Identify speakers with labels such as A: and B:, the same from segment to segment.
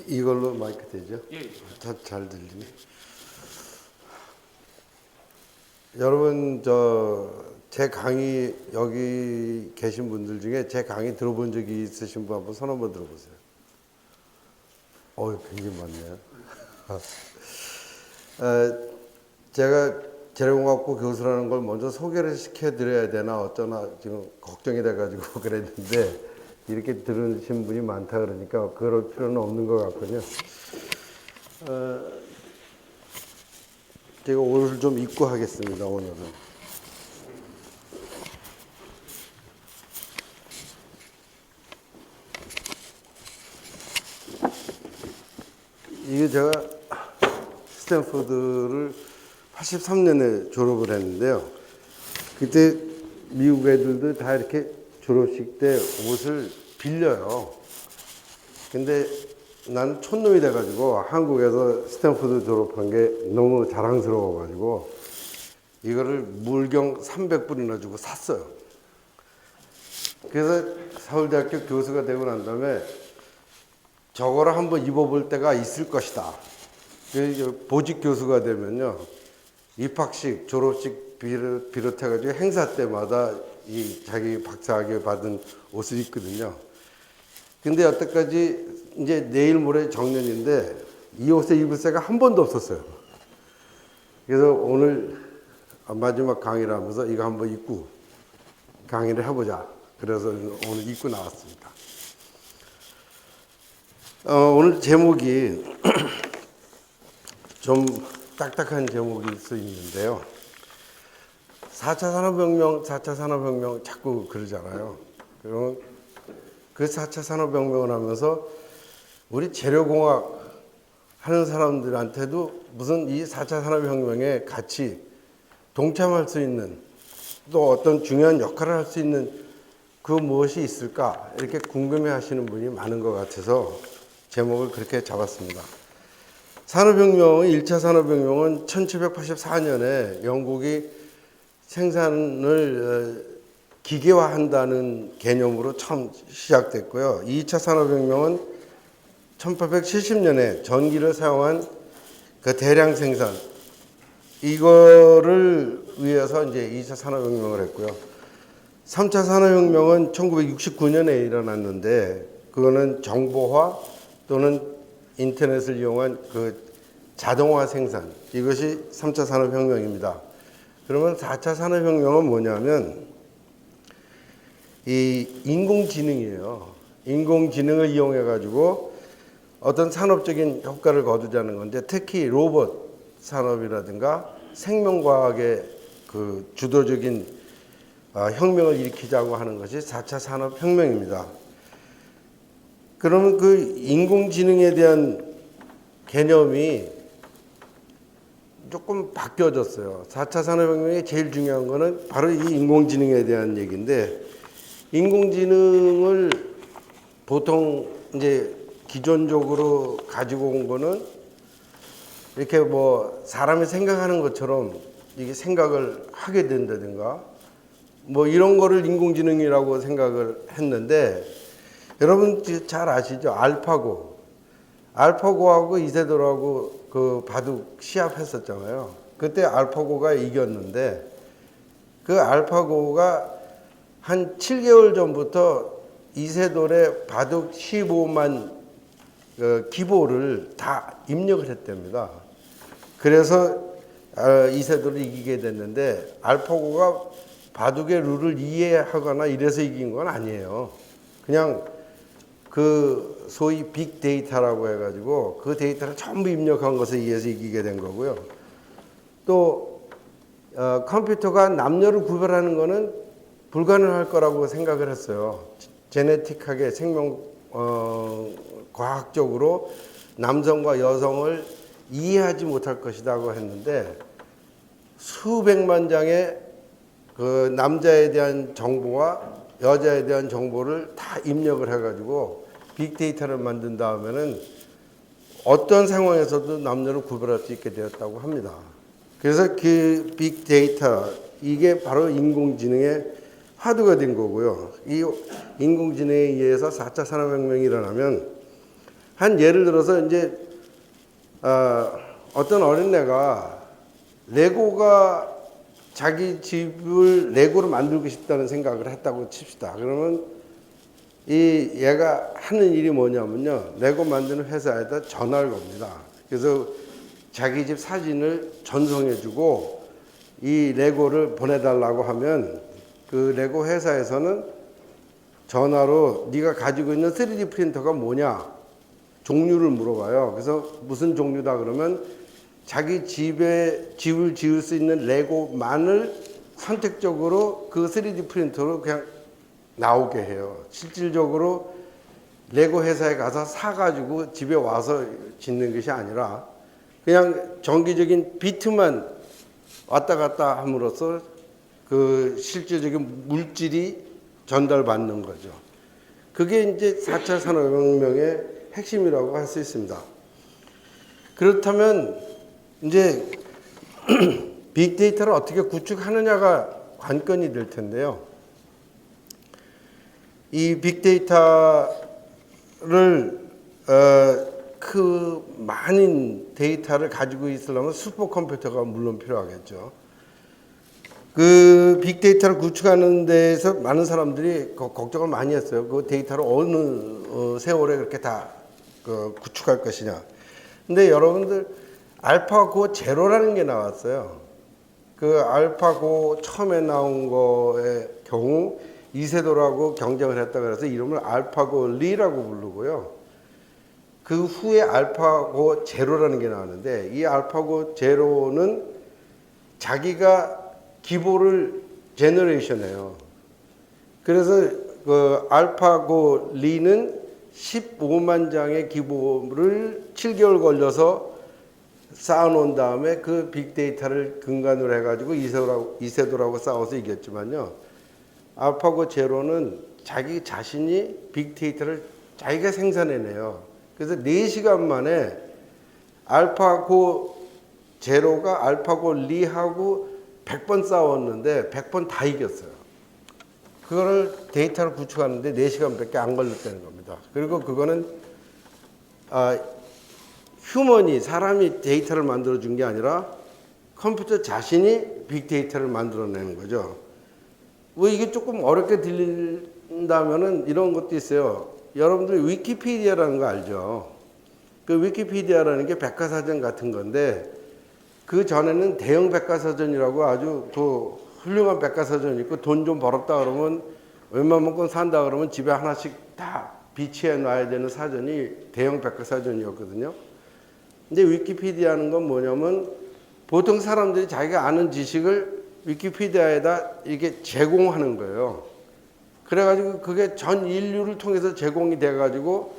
A: 이걸로 마이크 되죠?
B: 예.
A: 잘 들리네. 여러분, 제 강의 여기 계신 분들 중에 제 강의 들어본 적이 있으신 분 한번 손 한번 들어보세요. 굉장히 많네요. 제가 재료공학부 교수라는 걸 먼저 소개를 시켜드려야 되나 어쩌나 지금 걱정이 돼가지고 그랬는데 이렇게 들으신 분이 많다 그러니까 그럴 필요는 없는 것 같군요. 제가 옷을 좀 입고 하겠습니다, 오늘은. 이게 제가 스탠포드를 83년에 졸업을 했는데요. 그때 미국 애들도 다 이렇게 졸업식 때 옷을 빌려요. 근데 난 촌놈이 돼가지고 한국에서 스탠포드 졸업한 게 너무 자랑스러워가지고 이거를 물경 300불이나 주고 샀어요. 그래서 서울대학교 교수가 되고 난 다음에 저거를 한번 입어볼 때가 있을 것이다. 보직 교수가 되면요, 입학식, 졸업식 비롯해가지고 행사 때마다 이 자기 박사학위 받은 옷을 입거든요. 근데 여태까지 이제 내일 모레 정년인데 이 옷에 입을 새가 한 번도 없었어요. 그래서 오늘 마지막 강의를 하면서 이거 한번 입고 강의를 해보자. 그래서 오늘 입고 나왔습니다. 오늘 제목이 좀 딱딱한 제목일 수 있는데요. 4차 산업혁명 자꾸 그러잖아요. 그러면 그 4차 산업혁명을 하면서 우리 재료공학 하는 사람들한테도 무슨 이 4차 산업혁명에 같이 동참할 수 있는 또 어떤 중요한 역할을 할 수 있는 그 무엇이 있을까 이렇게 궁금해 하시는 분이 많은 것 같아서 제목을 그렇게 잡았습니다. 1차 산업혁명은 1784년에 영국이 생산을 기계화한다는 개념으로 처음 시작됐고요. 2차 산업혁명은 1870년에 전기를 사용한 그 대량 생산, 이거를 위해서 이제 2차 산업혁명을 했고요. 3차 산업혁명은 1969년에 일어났는데, 그거는 정보화 또는 인터넷을 이용한 그 자동화 생산, 이것이 3차 산업혁명입니다. 그러면 4차 산업혁명은 뭐냐면 이 인공지능이에요. 인공지능을 이용해 가지고 어떤 산업적인 효과를 거두자는 건데, 특히 로봇 산업이라든가 생명과학의 그 주도적인 혁명을 일으키자고 하는 것이 4차 산업혁명입니다. 그러면 그 인공지능에 대한 개념이 조금 바뀌어졌어요. 4차 산업혁명의 제일 중요한 거는 바로 이 인공지능에 대한 얘기인데, 인공지능을 보통 이제 기존적으로 가지고 온 거는 이렇게 뭐 사람이 생각하는 것처럼 이게 생각을 하게 된다든가 뭐 이런 거를 인공지능이라고 생각을 했는데, 여러분 잘 아시죠? 알파고하고 이세돌하고 그 바둑 시합했었잖아요. 그때 알파고가 이겼는데, 그 알파고가 한 7개월 전부터 이세돌의 바둑 15만 기보를 다 입력을 했답니다. 그래서 이세돌을 이기게 됐는데, 알파고가 바둑의 룰을 이해하거나 이래서 이긴 건 아니에요. 그냥 그 소위 빅데이터라고 해가지고 그 데이터를 전부 입력한 것에 의해서 이기게 된 거고요. 또 컴퓨터가 남녀를 구별하는 거는 불가능할 거라고 생각을 했어요. 제네틱하게 과학적으로 남성과 여성을 이해하지 못할 것이라고 했는데, 수백만 장의 그 남자에 대한 정보와 여자에 대한 정보를 다 입력을 해가지고 빅데이터를 만든 다음에는 어떤 상황에서도 남녀를 구별할 수 있게 되었다고 합니다. 그래서 그 빅데이터, 이게 바로 인공지능의 하드가 된 거고요. 이 인공지능에 의해서 4차 산업혁명이 일어나면 한 예를 들어서 이제 어떤 어린애가 레고가 자기 집을 레고로 만들고 싶다는 생각을 했다고 칩시다. 그러면 이 얘가 하는 일이 뭐냐면요. 레고 만드는 회사에다 전화를 겁니다. 그래서 자기 집 사진을 전송해주고 이 레고를 보내달라고 하면 그 레고 회사에서는 전화로 네가 가지고 있는 3D 프린터가 뭐냐 종류를 물어봐요. 그래서 무슨 종류다 그러면 자기 집을 지을 수 있는 레고만을 선택적으로 그 3D 프린터로 그냥 나오게 해요. 실질적으로 레고 회사에 가서 사가지고 집에 와서 짓는 것이 아니라 그냥 정기적인 비트만 왔다 갔다 함으로써 그 실질적인 물질이 전달받는 거죠. 그게 이제 4차 산업혁명의 핵심이라고 할 수 있습니다. 그렇다면 이제 빅데이터를 어떻게 구축하느냐가 관건이 될 텐데요. 이 빅데이터를 그 많은 데이터를 가지고 있으려면 슈퍼컴퓨터가 물론 필요하겠죠. 그 빅데이터를 구축하는 데에서 많은 사람들이 걱정을 많이 했어요. 그 데이터를 어느 세월에 그렇게 다 구축할 것이냐. 근데 여러분들 알파고 제로라는 게 나왔어요. 그 알파고 처음에 나온 거의 경우 이세돌하고 경쟁을 했다 그래서 이름을 알파고 리라고 부르고요. 그 후에 알파고 제로라는 게 나왔는데 이 알파고 제로는 자기가 기보를 제너레이션해요. 그래서 그 알파고 리는 15만 장의 기보를 7개월 걸려서 쌓아놓은 다음에 그 빅데이터를 근간으로 해가지고 이세돌하고 싸워서 이겼지만요. 알파고 제로는 자기 자신이 빅데이터를 자기가 생산해내요. 그래서 4시간 만에 알파고 제로가 알파고 리하고 100번 싸웠는데 100번 다 이겼어요. 그거를 데이터를 구축하는데 4시간밖에 안 걸렸다는 겁니다. 그리고 그거는 휴먼이 사람이 데이터를 만들어준 게 아니라 컴퓨터 자신이 빅데이터를 만들어내는 거죠. 뭐 이게 조금 어렵게 들린다면은 이런 것도 있어요. 여러분들 위키피디아라는 거 알죠? 그 위키피디아라는 게 백과사전 같은 건데 그 전에는 대형 백과사전이라고 아주 그 훌륭한 백과사전이 있고 돈 좀 벌었다 그러면 웬만한 건 산다 그러면 집에 하나씩 다 비치해 놔야 되는 사전이 대형 백과사전이었거든요. 근데 위키피디아는 건 뭐냐면 보통 사람들이 자기가 아는 지식을 위키피디아에다 이렇게 제공하는 거예요. 그래가지고 그게 전 인류를 통해서 제공이 돼가지고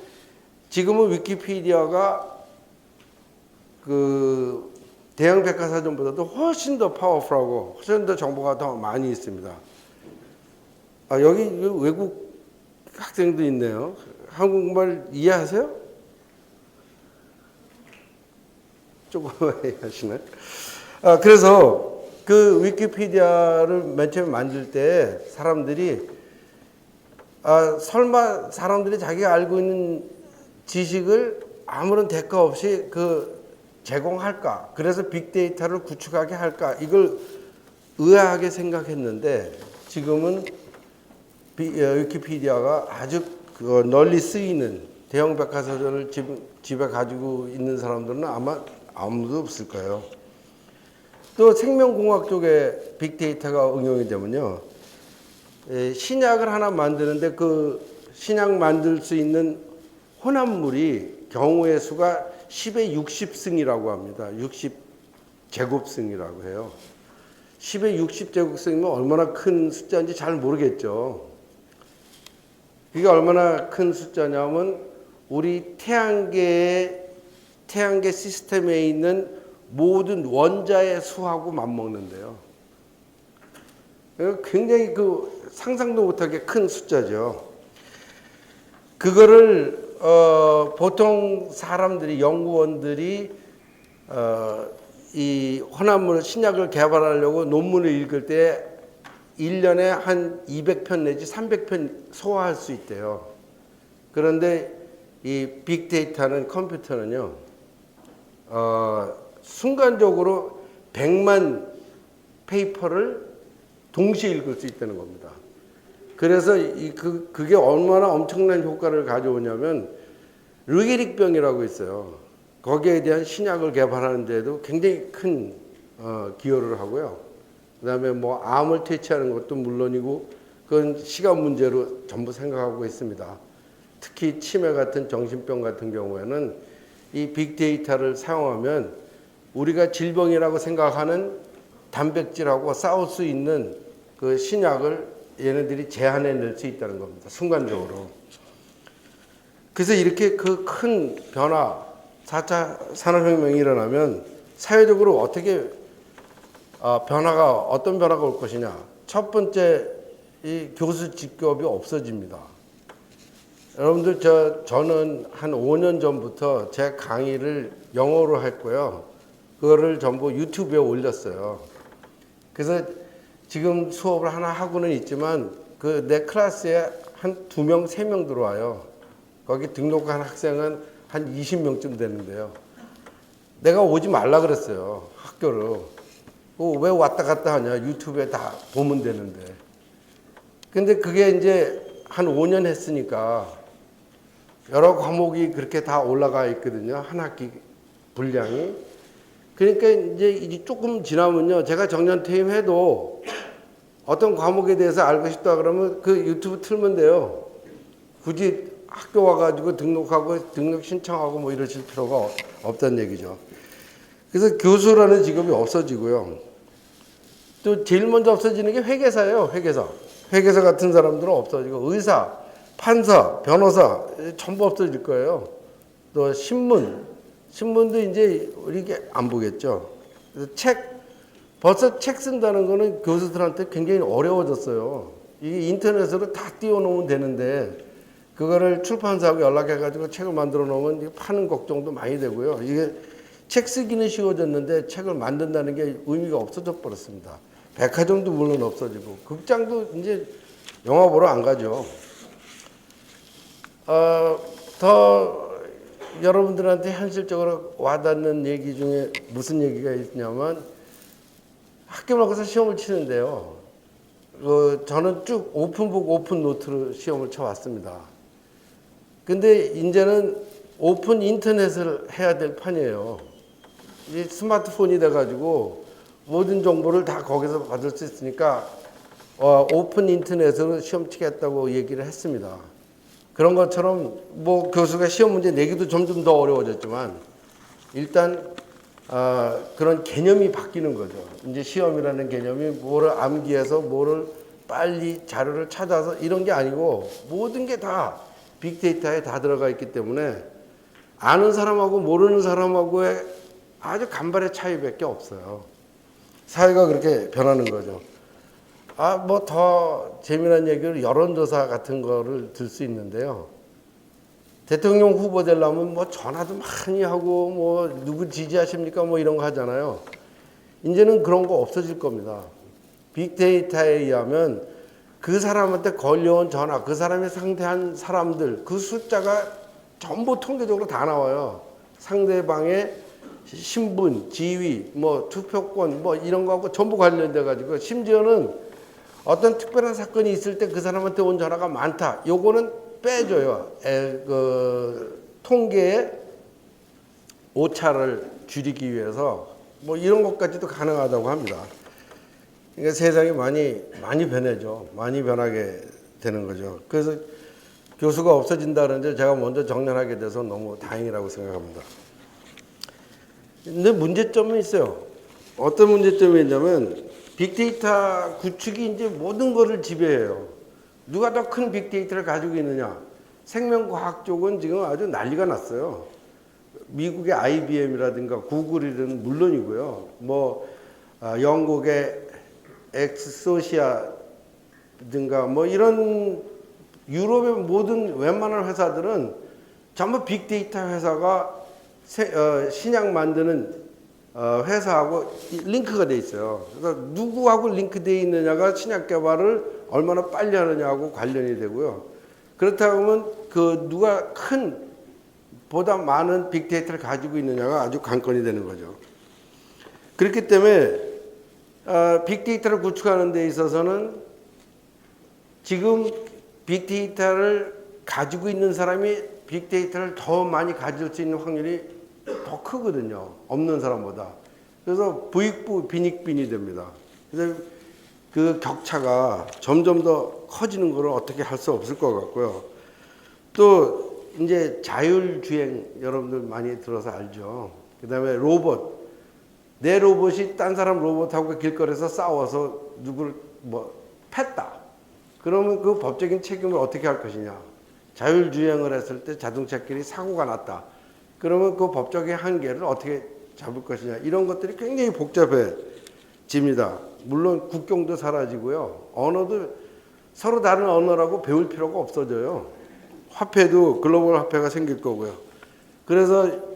A: 지금은 위키피디아가 그 대형 백과사전보다도 훨씬 더 파워풀하고 훨씬 더 정보가 더 많이 있습니다. 여기 외국 학생도 있네요. 한국말 이해하세요? 조금 하시네. 그래서 그 위키피디아를 맨 처음에 만들 때 사람들이 설마 사람들이 자기가 알고 있는 지식을 아무런 대가 없이 제공할까? 그래서 빅데이터를 구축하게 할까? 이걸 의아하게 생각했는데 지금은 위키피디아가 아주 널리 쓰이는 대형 백과사전을 집에 가지고 있는 사람들은 아마 아무도 없을 거예요. 또 생명공학 쪽에 빅데이터가 응용이 되면요. 신약을 하나 만드는데 그 신약 만들 수 있는 혼합물이 경우의 수가 10의 60승이라고 합니다. 60제곱승이라고 해요. 10의 60제곱승이면 얼마나 큰 숫자인지 잘 모르겠죠. 그게 얼마나 큰 숫자냐면 우리 태양계 시스템에 있는 모든 원자의 수하고 맞먹는데요. 굉장히 상상도 못하게 큰 숫자죠. 그거를 보통 사람들이 연구원들이 이 혼합물 신약을 개발하려고 논문을 읽을 때 1년에 한 200편 내지 300편 소화할 수 있대요. 그런데 이 빅데이터는 컴퓨터는요, 순간적으로 100만 페이퍼를 동시에 읽을 수 있다는 겁니다. 그래서 그게 얼마나 엄청난 효과를 가져오냐면 르게릭병이라고 있어요. 거기에 대한 신약을 개발하는 데도 굉장히 큰 기여를 하고요. 그다음에 뭐 암을 퇴치하는 것도 물론이고 그건 시간 문제로 전부 생각하고 있습니다. 특히 치매 같은 정신병 같은 경우에는 이 빅데이터를 사용하면 우리가 질병이라고 생각하는 단백질하고 싸울 수 있는 그 신약을 얘네들이 제한해낼 수 있다는 겁니다. 순간적으로. 그래서 이렇게 그 큰 변화, 4차 산업혁명이 일어나면 사회적으로 어떻게 어떤 변화가 올 것이냐. 첫 번째, 이 교수 직급이 없어집니다. 여러분들, 저는 한 5년 전부터 제 강의를 영어로 했고요. 그거를 전부 유튜브에 올렸어요. 그래서 지금 수업을 하나 하고는 있지만 그 내 클래스에 한 2명, 3명 들어와요. 거기 등록한 학생은 한 20명쯤 되는데요. 내가 오지 말라 그랬어요. 학교를. 왜 왔다 갔다 하냐. 유튜브에 다 보면 되는데. 근데 그게 이제 한 5년 했으니까 여러 과목이 그렇게 다 올라가 있거든요. 한 학기 분량이. 그러니까 이제 조금 지나면요. 제가 정년 퇴임해도 어떤 과목에 대해서 알고 싶다 그러면 그 유튜브 틀면 돼요. 굳이 학교 와가지고 등록하고 등록 신청하고 뭐 이러실 필요가 없다는 얘기죠. 그래서 교수라는 직업이 없어지고요. 또 제일 먼저 없어지는 게 회계사예요. 회계사 같은 사람들은 없어지고 의사, 판사, 변호사 전부 없어질 거예요. 또 신문도 이제 이렇게 안 보겠죠. 그래서 벌써 책 쓴다는 거는 교수들한테 굉장히 어려워졌어요. 이게 인터넷으로 다 띄워놓으면 되는데 그거를 출판사하고 연락해가지고 책을 만들어 놓으면 파는 걱정도 많이 되고요. 이게 책 쓰기는 쉬워졌는데 책을 만든다는 게 의미가 없어져 버렸습니다. 백화점도 물론 없어지고 극장도 이제 영화 보러 안 가죠. 더 여러분들한테 현실적으로 와닿는 얘기 중에 무슨 얘기가 있냐면 학교 나가서 시험을 치는데요. 저는 쭉 오픈북 오픈노트로 시험을 쳐왔습니다. 근데 이제는 오픈 인터넷을 해야 될 판이에요. 이 스마트폰이 돼가지고 모든 정보를 다 거기서 받을 수 있으니까 오픈 인터넷으로 시험 치겠다고 얘기를 했습니다. 그런 것처럼 뭐 교수가 시험 문제 내기도 점점 더 어려워졌지만 일단 그런 개념이 바뀌는 거죠. 이제 시험이라는 개념이 뭐를 암기해서 뭐를 빨리 자료를 찾아서 이런 게 아니고 모든 게 다 빅데이터에 다 들어가 있기 때문에 아는 사람하고 모르는 사람하고의 아주 간발의 차이밖에 없어요. 사회가 그렇게 변하는 거죠. 뭐 더 재미난 얘기를 여론조사 같은 거를 들 수 있는데요. 대통령 후보 되려면 뭐 전화도 많이 하고 뭐 누구 지지하십니까 뭐 이런 거 하잖아요. 이제는 그런 거 없어질 겁니다. 빅데이터에 의하면 그 사람한테 걸려온 전화, 그 사람이 상대한 사람들, 그 숫자가 전부 통계적으로 다 나와요. 상대방의 신분, 지위, 뭐 투표권, 뭐 이런 거하고 전부 관련돼 가지고 심지어는 어떤 특별한 사건이 있을 때 그 사람한테 온 전화가 많다. 요거는 빼줘요. 통계의 오차를 줄이기 위해서 뭐 이런 것까지도 가능하다고 합니다. 그러니까 세상이 많이 변해죠. 많이 변하게 되는 거죠. 그래서 교수가 없어진다는데 제가 먼저 정년하게 돼서 너무 다행이라고 생각합니다. 근데 문제점이 있어요. 어떤 문제점이 있냐면 빅데이터 구축이 이제 모든 것을 지배해요. 누가 더 큰 빅데이터를 가지고 있느냐. 생명과학 쪽은 지금 아주 난리가 났어요. 미국의 IBM이라든가 구글이든 물론이고요. 영국의 엑소시아든가 이런 유럽의 모든 웬만한 회사들은 전부 빅데이터 회사가 신약 만드는 회사하고 링크가 돼 있어요. 그래서 누구하고 링크되어 있느냐가 신약 개발을 얼마나 빨리 하느냐하고 관련이 되고요. 그렇다 보면 그 누가 보다 많은 빅데이터를 가지고 있느냐가 아주 관건이 되는 거죠. 그렇기 때문에 빅데이터를 구축하는 데 있어서는 지금 빅데이터를 가지고 있는 사람이 빅데이터를 더 많이 가질 수 있는 확률이 더 크거든요. 없는 사람보다. 그래서 부익부 빈익빈이 됩니다. 그래서 그 격차가 점점 더 커지는 것을 어떻게 할 수 없을 것 같고요. 또 이제 자율주행 여러분들 많이 들어서 알죠. 그다음에 로봇. 내 로봇이 딴 사람 로봇하고 길거리에서 싸워서 누구를 팼다. 그러면 그 법적인 책임을 어떻게 할 것이냐. 자율주행을 했을 때 자동차끼리 사고가 났다. 그러면 그 법적인 한계를 어떻게 잡을 것이냐. 이런 것들이 굉장히 복잡해집니다. 물론 국경도 사라지고요. 언어도 서로 다른 언어라고 배울 필요가 없어져요. 화폐도 글로벌 화폐가 생길 거고요. 그래서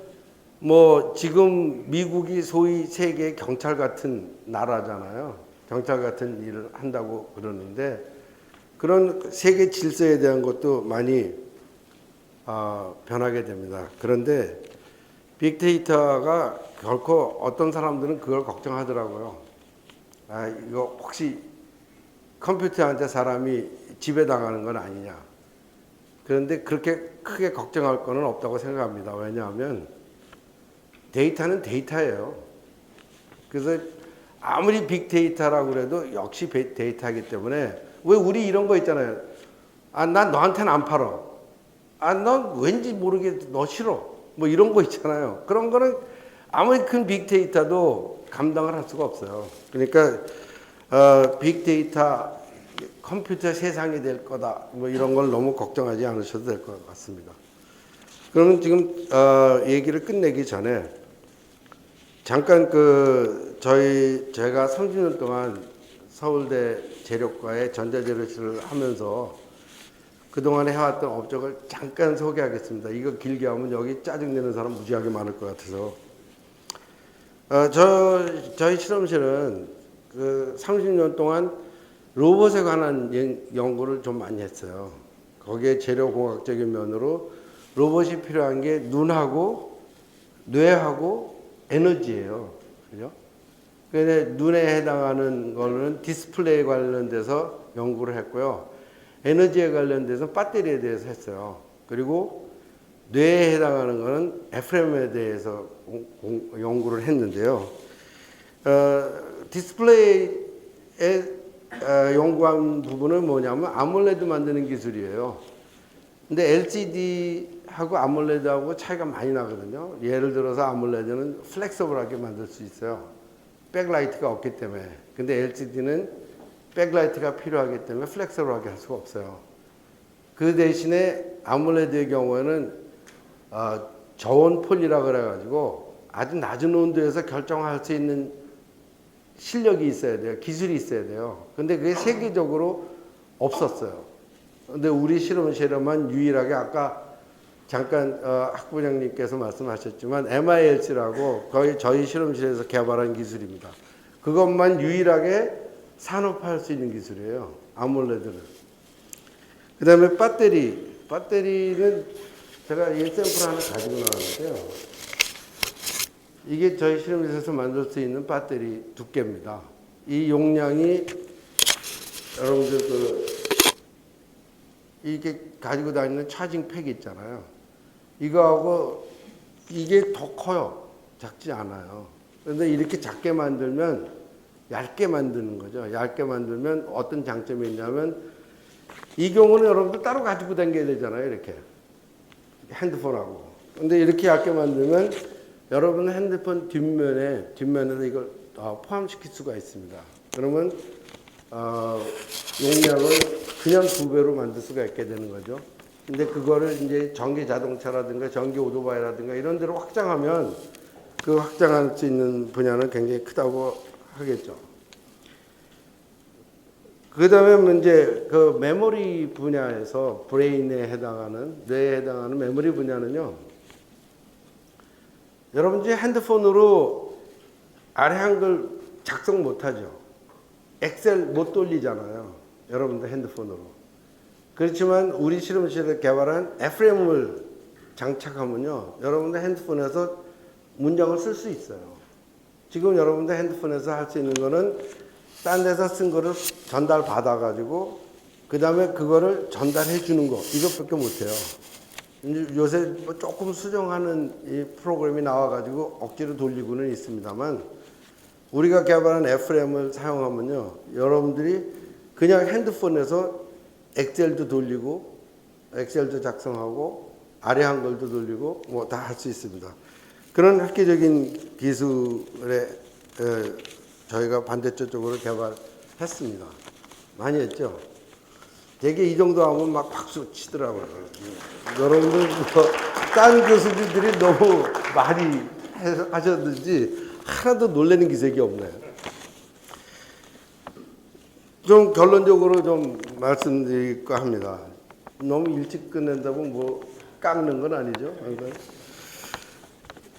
A: 지금 미국이 소위 세계 경찰 같은 나라잖아요. 경찰 같은 일을 한다고 그러는데 그런 세계 질서에 대한 것도 많이 변하게 됩니다. 그런데 빅데이터가 결코 어떤 사람들은 그걸 걱정하더라고요. 이거 혹시 컴퓨터한테 사람이 지배당하는 건 아니냐. 그런데 그렇게 크게 걱정할 거는 없다고 생각합니다. 왜냐하면 데이터는 데이터예요. 그래서 아무리 빅데이터라고 그래도 역시 데이터이기 때문에 왜 우리 이런 거 있잖아요. 난 너한테는 안 팔어. 넌 왠지 모르게 너 싫어. 이런 거 있잖아요. 그런 거는 아무리 큰 빅데이터도 감당을 할 수가 없어요. 그러니까 빅데이터 컴퓨터 세상이 될 거다. 이런 걸 너무 걱정하지 않으셔도 될 것 같습니다. 그러면 지금 얘기를 끝내기 전에 잠깐 제가 30년 동안 서울대 재력과의 전자재료실을 하면서 그동안 해왔던 업적을 잠깐 소개하겠습니다. 이거 길게 하면 여기 짜증내는 사람 무지하게 많을 것 같아서. 저희 실험실은 30년 동안 로봇에 관한 연구를 좀 많이 했어요. 거기에 재료공학적인 면으로 로봇이 필요한 게 눈하고 뇌하고 에너지예요. 그죠? 근데 눈에 해당하는 거는 디스플레이 관련돼서 연구를 했고요. 에너지에 관련돼서 배터리에 대해서 했어요. 그리고 뇌에 해당하는 거는 FM에 대해서 연구를 했는데요. 디스플레이에 연구한 부분은 뭐냐면 아몰레드 만드는 기술이에요. 근데 LCD하고 아몰레드하고 차이가 많이 나거든요. 예를 들어서 아몰레드는 플렉서블하게 만들 수 있어요. 백라이트가 없기 때문에. 근데 LCD는 백라이트가 필요하기 때문에 플렉서블하게 할 수가 없어요. 그 대신에 아몰레드의 경우에는 저온 폴리라 그래가지고 아주 낮은 온도에서 결정할 수 있는 실력이 있어야 돼요. 기술이 있어야 돼요. 근데 그게 세계적으로 없었어요. 근데 우리 실험실에만 유일하게 아까 잠깐 학부장님께서 말씀하셨지만 MILC라고 거의 저희 실험실에서 개발한 기술입니다. 그것만 유일하게 산업화할 수 있는 기술이에요. 아몰레드는. 그 다음에 배터리는 제가 이 샘플 하나 가지고 나왔는데요. 이게 저희 실험실에서 만들 수 있는 배터리 두께입니다. 이 용량이 여러분들 이게 가지고 다니는 차징 팩 있잖아요. 이거하고 이게 더 커요. 작지 않아요. 그런데 이렇게 작게 만들면 얇게 만드는 거죠. 얇게 만들면 어떤 장점이 있냐면 이 경우는 여러분들 따로 가지고 다녀야 되잖아요. 이렇게 핸드폰하고. 근데 이렇게 얇게 만들면 여러분 핸드폰 뒷면에서 이걸 포함시킬 수가 있습니다. 그러면 용량을 그냥 2배로 만들 수가 있게 되는 거죠. 근데 그거를 이제 전기 자동차라든가 전기 오토바이라든가 이런 데로 확장하면 그 확장할 수 있는 분야는 굉장히 크다고 하겠죠. 그 다음에 이제 그 메모리 분야에서 브레인에 해당하는, 뇌에 해당하는 메모리 분야는요. 여러분 이제 핸드폰으로 아래 한글 작성 못하죠. 엑셀 못 돌리잖아요. 여러분들 핸드폰으로. 그렇지만 우리 실험실에 개발한 FM을 장착하면요. 여러분들 핸드폰에서 문장을 쓸 수 있어요. 지금 여러분들 핸드폰에서 할 수 있는 거는 딴 데서 쓴 거를 전달 받아가지고 그 다음에 그거를 전달해 주는 거 이것밖에 못해요. 요새 뭐 조금 수정하는 이 프로그램이 나와가지고 억지로 돌리고는 있습니다만 우리가 개발한 FM을 사용하면요. 여러분들이 그냥 핸드폰에서 엑셀도 돌리고 엑셀도 작성하고 아래 한글도 돌리고 뭐 다 할 수 있습니다. 그런 획기적인 기술에 저희가 반대쪽으로 개발했습니다. 많이 했죠. 되게 이 정도 하면 막 박수 치더라고요. 여러분들 딴 교수님들이 너무 많이 하셨는지 하나도 놀라는 기색이 없네요. 좀 결론적으로 좀 말씀드릴까 합니다. 너무 일찍 끝낸다고 뭐 깎는 건 아니죠.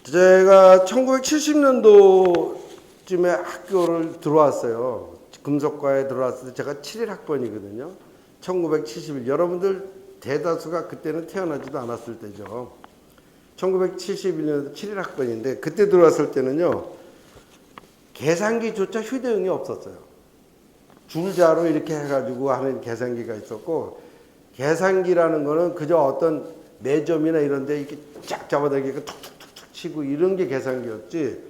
A: 제가 1970년도쯤에 학교를 들어왔어요. 금속과에 들어왔을 때 제가 7일 학번이거든요. 1971. 여러분들 대다수가 그때는 태어나지도 않았을 때죠. 1971년도 7일 학번인데 그때 들어왔을 때는요. 계산기조차 휴대용이 없었어요. 줄자로 이렇게 해가지고 하는 계산기가 있었고 계산기라는 거는 그저 어떤 매점이나 이런 데 이렇게 쫙 잡아당기고 툭툭툭툭 치고 이런 게 계산기였지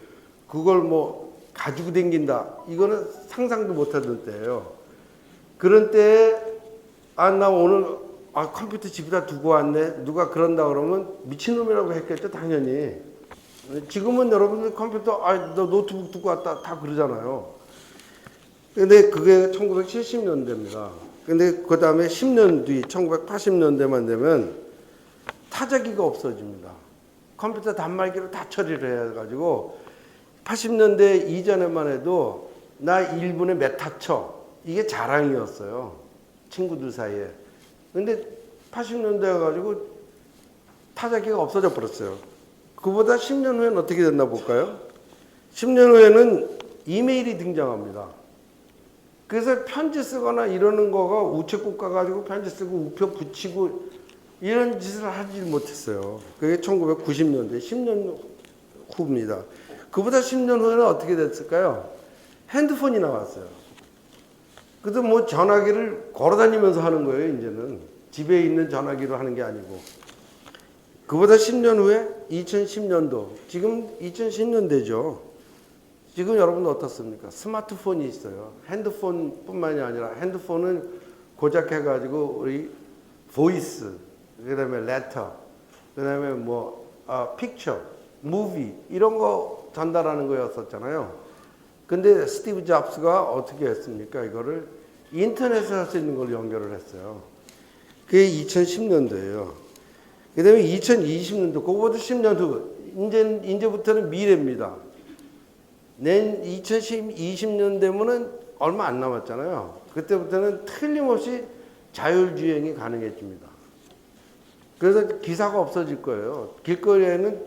A: 그걸 뭐 가지고 댕긴다 이거는 상상도 못하던 때예요. 그런 때에 나 오늘 컴퓨터 집에다 두고 왔네 누가 그런다 그러면 미친놈이라고 했겠죠 당연히. 지금은 여러분들 컴퓨터 너 노트북 두고 왔다 다 그러잖아요. 근데 그게 1970년대입니다. 근데 그 다음에 10년 뒤 1980년대만 되면 타자기가 없어집니다. 컴퓨터 단말기로 다 처리를 해가지고 80년대 이전에만 해도 나 1분에 몇 타쳐 이게 자랑이었어요. 친구들 사이에. 근데 80년대 가지고 타자기가 없어져 버렸어요. 그보다 10년 후에는 어떻게 됐나 볼까요? 10년 후에는 이메일이 등장합니다. 그래서 편지 쓰거나 이러는 거가 우체국 가가지고 편지 쓰고 우표 붙이고 이런 짓을 하지 못했어요. 그게 1990년대, 10년 후입니다. 그보다 10년 후에는 어떻게 됐을까요? 핸드폰이 나왔어요. 그래서 뭐 전화기를 걸어다니면서 하는 거예요, 이제는. 집에 있는 전화기로 하는 게 아니고. 그보다 10년 후에 2010년도, 지금 2010년대죠. 지금 여러분 어떻습니까? 스마트폰이 있어요. 핸드폰뿐만이 아니라 핸드폰은 고작 해가지고 우리 보이스, 그 다음에 레터, 그 다음에 뭐 픽처, 무비 이런 거 전달하는 거였었잖아요. 근데 스티브 잡스가 어떻게 했습니까? 이거를 인터넷에 할 수 있는 걸 연결을 했어요. 그게 2010년도예요. 그 다음에 2020년도, 그거보다 10년 후, 이제부터는 미래입니다. 내년 2020년 되면은 얼마 안 남았잖아요. 그때부터는 틀림없이 자율주행이 가능해집니다. 그래서 기사가 없어질 거예요. 길거리에는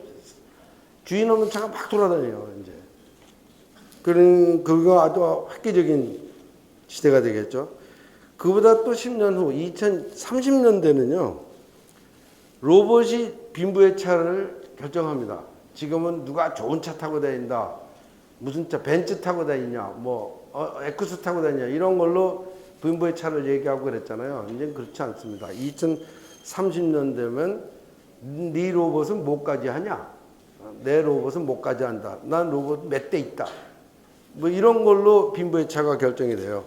A: 주인 없는 차가 막 돌아다녀요, 이제. 그거 아주 획기적인 시대가 되겠죠. 그보다 또 10년 후, 2030년대는요, 로봇이 빈부의 차를 결정합니다. 지금은 누가 좋은 차 타고 다닌다. 무슨 차, 벤츠 타고 다니냐, 에쿠스 타고 다니냐, 이런 걸로 빈부의 차를 얘기하고 그랬잖아요. 이제는 그렇지 않습니다. 2030년 되면 네 로봇은 뭐까지 하냐? 내 로봇은 뭐까지 한다. 난 로봇 몇 대 있다. 뭐 이런 걸로 빈부의 차가 결정이 돼요.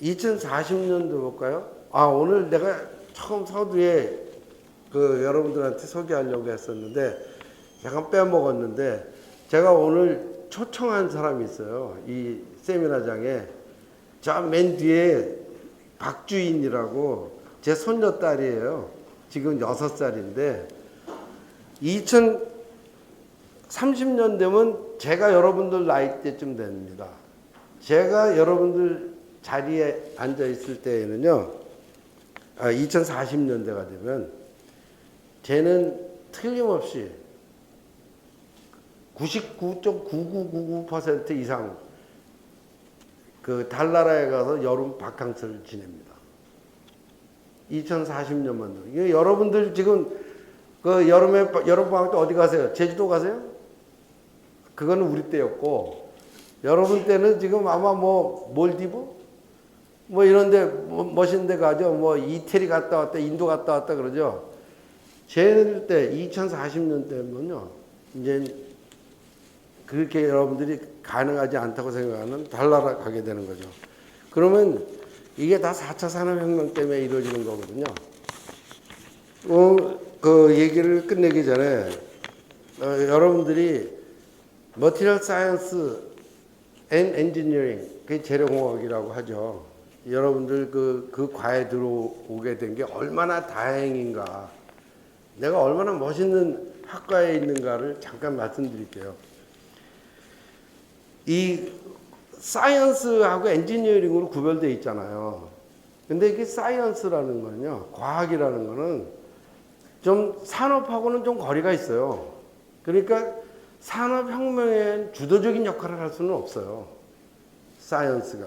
A: 2040년도 볼까요? 오늘 내가 처음 서두에 여러분들한테 소개하려고 했었는데 잠깐 빼먹었는데 제가 오늘 초청한 사람이 있어요. 이 세미나장에. 저 맨 뒤에 박주인이라고 제 손녀딸이에요. 지금 6살인데 2030년 되면 제가 여러분들 나이 때쯤 됩니다. 제가 여러분들 자리에 앉아 있을 때에는요. 2040년대가 되면 쟤는 틀림없이 99.9999% 이상 그 달나라에 가서 여름 바캉스를 지냅니다. 2040년만. 이게 여러분들 지금 그 여름에 여름 방학 때 어디 가세요? 제주도 가세요? 그거는 우리 때였고 여러분 때는 지금 아마 뭐 몰디브 뭐 이런데 멋있는 데 가죠. 뭐 이태리 갔다 왔다, 인도 갔다 왔다 그러죠. 제 때 2040년 때면요. 이제 그렇게 여러분들이 가능하지 않다고 생각하는 달나라 가게 되는 거죠. 그러면 이게 다 4차 산업혁명 때문에 이루어지는 거거든요. 그 얘기를 끝내기 전에 여러분들이 머티리얼 사이언스 앤 엔지니어링, 그게 재료공학이라고 하죠. 여러분들 그 과에 들어오게 된 게 얼마나 다행인가, 내가 얼마나 멋있는 학과에 있는가를 잠깐 말씀드릴게요. 이 사이언스하고 엔지니어링으로 구별되어 있잖아요. 근데 이게 사이언스라는 거는요, 과학이라는 거는 좀 산업하고는 좀 거리가 있어요. 그러니까 산업혁명에 주도적인 역할을 할 수는 없어요. 사이언스가.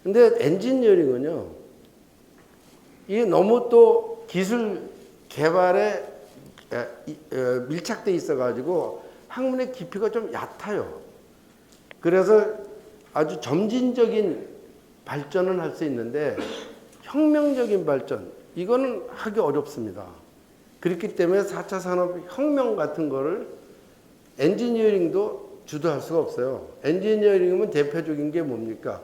A: 근데 엔지니어링은요, 이게 너무 또 기술 개발에 밀착돼 있어가지고 학문의 깊이가 좀 얕아요. 그래서 아주 점진적인 발전은 할 수 있는데 혁명적인 발전, 이거는 하기 어렵습니다. 그렇기 때문에 4차 산업혁명 같은 거를 엔지니어링도 주도할 수가 없어요. 엔지니어링은 대표적인 게 뭡니까?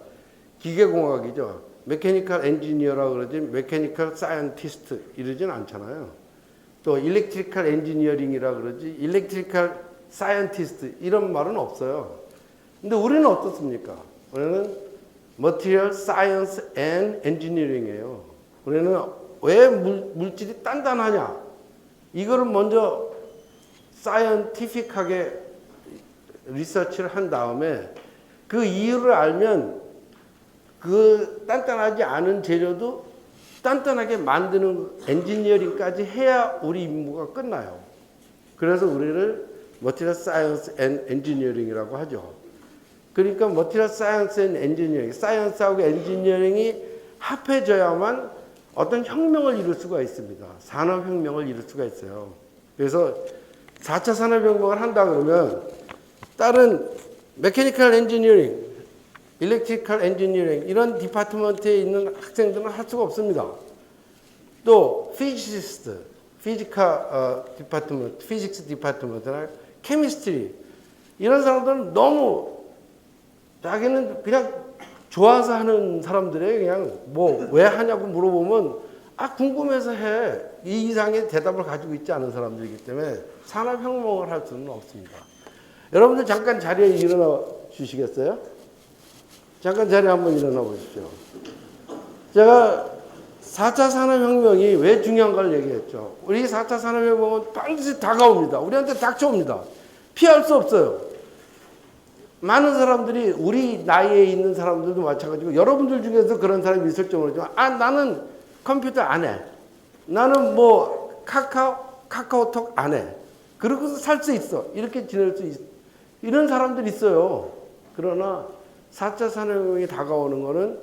A: 기계공학이죠. 메케니컬 엔지니어라고 그러지 메케니컬 사이언티스트 이러진 않잖아요. 또 일렉트리컬 엔지니어링이라고 그러지 일렉트리컬 사이언티스트 이런 말은 없어요. 근데 우리는 어떻습니까? 우리는 Material Science and Engineering이에요. 우리는 왜 물질이 단단하냐? 이거를 먼저 사이언티픽하게 리서치를 한 다음에 그 이유를 알면 그 단단하지 않은 재료도 단단하게 만드는 엔지니어링까지 해야 우리 임무가 끝나요. 그래서 우리를 Material Science and Engineering이라고 하죠. 그러니까 Material Science and Engineering, 사이언스하고 엔지니어링이 합해져야만 어떤 혁명을 이룰 수가 있습니다. 산업혁명을 이룰 수가 있어요. 그래서 4차 산업혁명을 한다 그러면 다른 메케니컬 엔지니어링, 일렉트리컬 엔지니어링 이런 디파트먼트에 있는 학생들은 할 수가 없습니다. 또 피지시스트, 피지컬 디파트먼트, 피직스 디파트먼트나 케미스트리 이런 사람들은 너무 자기는 그냥 좋아서 하는 사람들이 그냥 뭐 왜 하냐고 물어보면 궁금해서 해. 이 이상의 대답을 가지고 있지 않은 사람들이기 때문에 산업혁명을 할 수는 없습니다. 여러분들 잠깐 자리에 일어나 주시겠어요? 잠깐 자리에 한번 일어나 보십시오. 제가 4차 산업혁명이 왜 중요한가를 얘기했죠. 우리 4차 산업혁명은 반드시 다가옵니다. 우리한테 닥쳐옵니다. 피할 수 없어요. 많은 사람들이 우리 나이에 있는 사람들도 마찬가지고 여러분들 중에서 그런 사람이 있을지 모르지만 나는 컴퓨터 안 해. 나는 뭐 카카오톡 안 해. 그러고서 살 수 있어. 이렇게 지낼 수 있어. 이런 사람들이 있어요. 그러나 4차 산업혁명이 다가오는 거는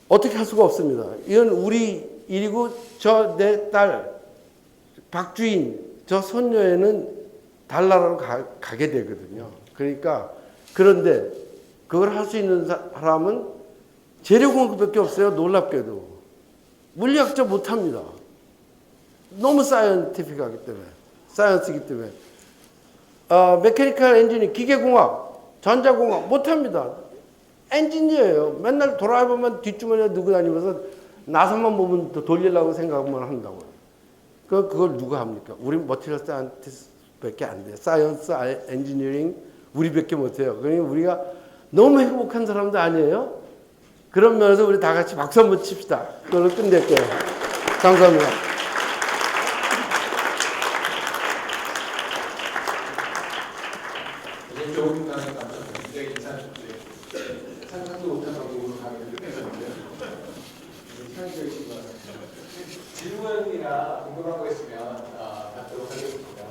A: 어떻게 할 수가 없습니다. 이건 우리 일이고 저 내 딸 박주인 저 손녀에는 달나라로 가게 되거든요. 그러니까 그런데 그걸 할 수 있는 사람은 재료공학밖에 없어요. 놀랍게도 물리학자 못합니다. 너무 사이언티픽하기 때문에 사이언스이기 때문에 메케니컬 엔지니어 기계공학 전자공학 못합니다. 엔지니어예요. 맨날 돌아보면 뒷주머니에 누구 다니면서 나사만 보면 돌리려고 생각만 한다고요. 그걸 누가 합니까? 우리 머티리얼 사이언티스트밖에 안 돼요. 사이언스 엔지니어링 우리밖에 못해요. 그러니까 우리가 너무 행복한 사람도 아니에요? 그런 면에서 우리 다 같이 박수 한번 칩시다. 그걸로 끝낼게요. 감사합니다.
B: 조금 전에 굉장히 인상적이에요. 상상도 못한 방법으로 강의를 끝내셨는데요. 창의적이신 것 같아요. 질문이나 궁금한 거 있으면 받도록 하겠습니다.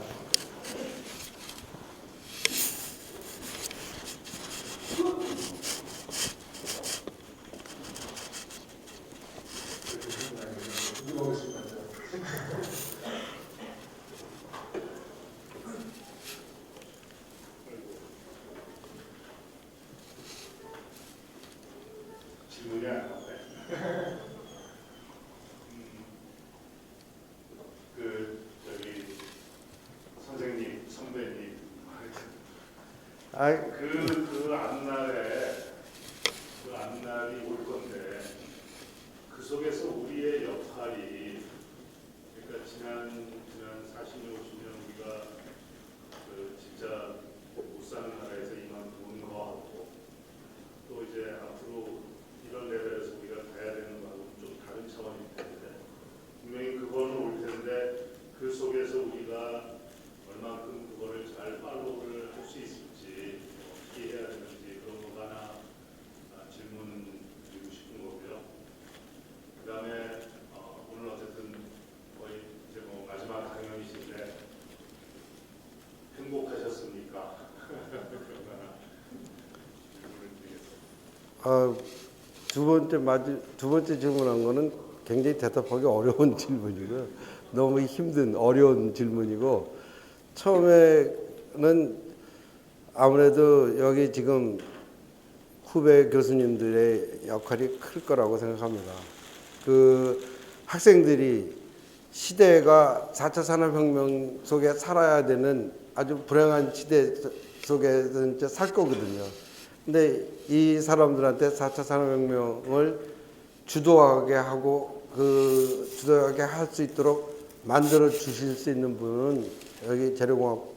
A: 아,
C: 그 앞날이 올 건데 그 속에서 우리의 역할이 그러니까 지난 40년, 50년 우리가 진짜 못 사는 나라에서 이만큼 온 거하고 또 이제 앞으로 이런 레벨에서 우리가 가야 되는 거하고 좀 다른 차원이기 때문에 분명히 그거는 올 텐데 그 속에서 우리가 얼만큼 그거를 잘 팔로우를 할 수 있을지 어떻게 해야 되는지 그런 거 하나 질문 드리고 싶은 거고요. 그다음에 오늘 어쨌든 거의 이제 뭐 마지막 강연이신데 행복하셨습니까? 질문을 드리겠습니다.
A: 두 번째 질문한 거는 굉장히 대답하기 어려운 질문이고요. 너무 힘든 어려운 질문이고 처음에는 아무래도 여기 지금 후배 교수님들의 역할이 클 거라고 생각합니다. 그 학생들이 시대가 4차 산업혁명 속에 살아야 되는 아주 불행한 시대 속에서 이제 살 거거든요. 근데 이 사람들한테 4차 산업혁명을 주도하게 하고 주도하게 할 수 있도록 만들어 주실 수 있는 분은 여기 재료공학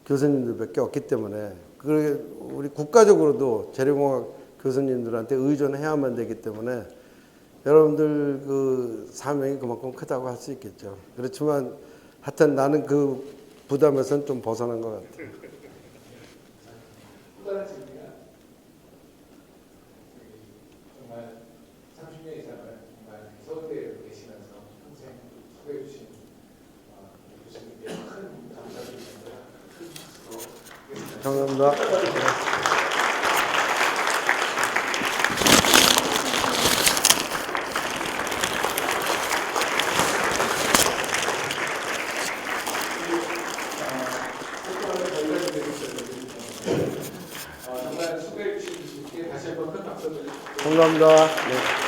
A: 교수님들밖에 없기 때문에 우리 국가적으로도 재료공학 교수님들한테 의존해야만 되기 때문에 여러분들 그 사명이 그만큼 크다고 할 수 있겠죠. 그렇지만 하여튼 나는 그 부담에서는 좀 벗어난 것 같아요.
B: 또 다른 질문이야. 정말 30년 이상을 정말 서울대에 계시면서 평생 소개해 주신 교수님께 큰 감사드립니다. 큰 박수로
A: 감사합니다.
B: 정말 수고해 주신 분께 다시 한번 큰 박수 드립니다.
A: 감사합니다. 네.